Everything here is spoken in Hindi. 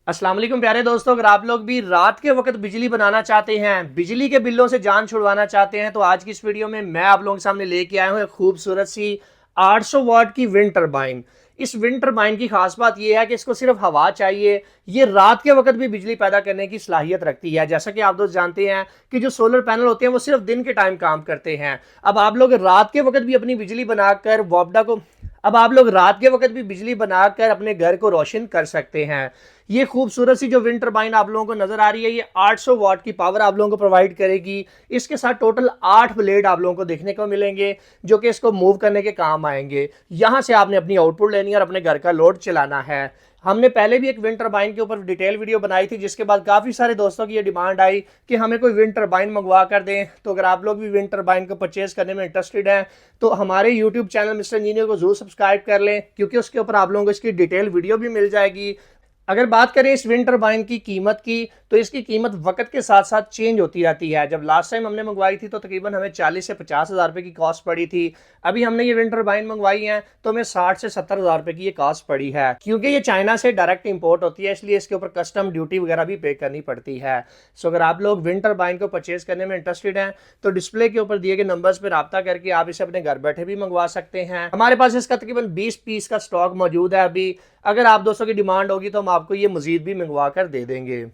अस्सलाम वालेकुम प्यारे दोस्तों, अगर आप लोग भी रात के वक्त बिजली बनाना चाहते हैं, बिजली के बिलों से जान छुड़वाना चाहते हैं, तो आज की इस वीडियो में मैं आप लोगों के सामने लेके आया हूं एक खूबसूरत सी 800 वाट की विंड टरबाइन। इस विंड टरबाइन की खास बात यह है कि इसको सिर्फ हवा चाहिए। ये रात के वक्त भी बिजली पैदा करने की सलाहियत रखती है। जैसा कि आप दोस्त जानते हैं कि जो सोलर पैनल होते हैं वो सिर्फ दिन के टाइम काम करते हैं। अब आप लोग रात के वक्त भी अपनी बिजली बनाकर वोपडा को अब आप लोग रात के वक्त भी बिजली बनाकर अपने घर को रोशन कर सकते हैं। ये खूबसूरत सी जो विंड टरबाइन आप लोगों को नजर आ रही है, ये 800 वाट की पावर आप लोगों को प्रोवाइड करेगी। इसके साथ टोटल 8 ब्लेड आप लोगों को देखने को मिलेंगे जो कि इसको मूव करने के काम आएंगे। यहां से आपने अपनी आउटपुट लेनी है और अपने घर का लोड चलाना है। हमने पहले भी एक विंड टरबाइन के ऊपर डिटेल वीडियो बनाई थी, जिसके बाद काफी सारे दोस्तों की ये डिमांड आई कि हमें कोई विंड टरबाइन मंगवा कर दें। तो अगर आप लोग भी विंड टरबाइन को परचेज करने में इंटरेस्टेड हैं तो हमारे यूट्यूब चैनल मिस्टर इंजीनियर को जरूर सब्सक्राइब कर लें, क्योंकि उसके ऊपर आप लोगों को इसकी डिटेल वीडियो भी मिल जाएगी। अगर बात करें इस विंड टरबाइन की कीमत की, तो इसकी कीमत वक्त के साथ साथ चेंज होती रहती है। जब लास्ट टाइम हमने मंगवाई थी तो तकरीबन हमें 40 से 50 हज़ार रुपए की कॉस्ट पड़ी थी। अभी हमने ये विंड टरबाइन मंगवाई है तो हमें 60 से 70 हज़ार रुपए की ये कॉस्ट पड़ी है, क्योंकि ये चाइना से डायरेक्ट इंपोर्ट होती है, इसलिए इसके ऊपर कस्टम ड्यूटी वगैरह भी पे करनी पड़ती है। सो अगर आप लोग विंड टरबाइन को परचेज करने में इंटरेस्टेड हैं तो डिस्प्ले के ऊपर दिए गए नंबर्स पर रब्ता करके आप इसे अपने घर बैठे भी मंगवा सकते हैं। हमारे पास इसका तकरीबन 20 पीस का स्टॉक मौजूद है अभी। अगर आप दोस्तों की डिमांड होगी तो हम आपको ये मजीद भी मंगवा कर दे देंगे।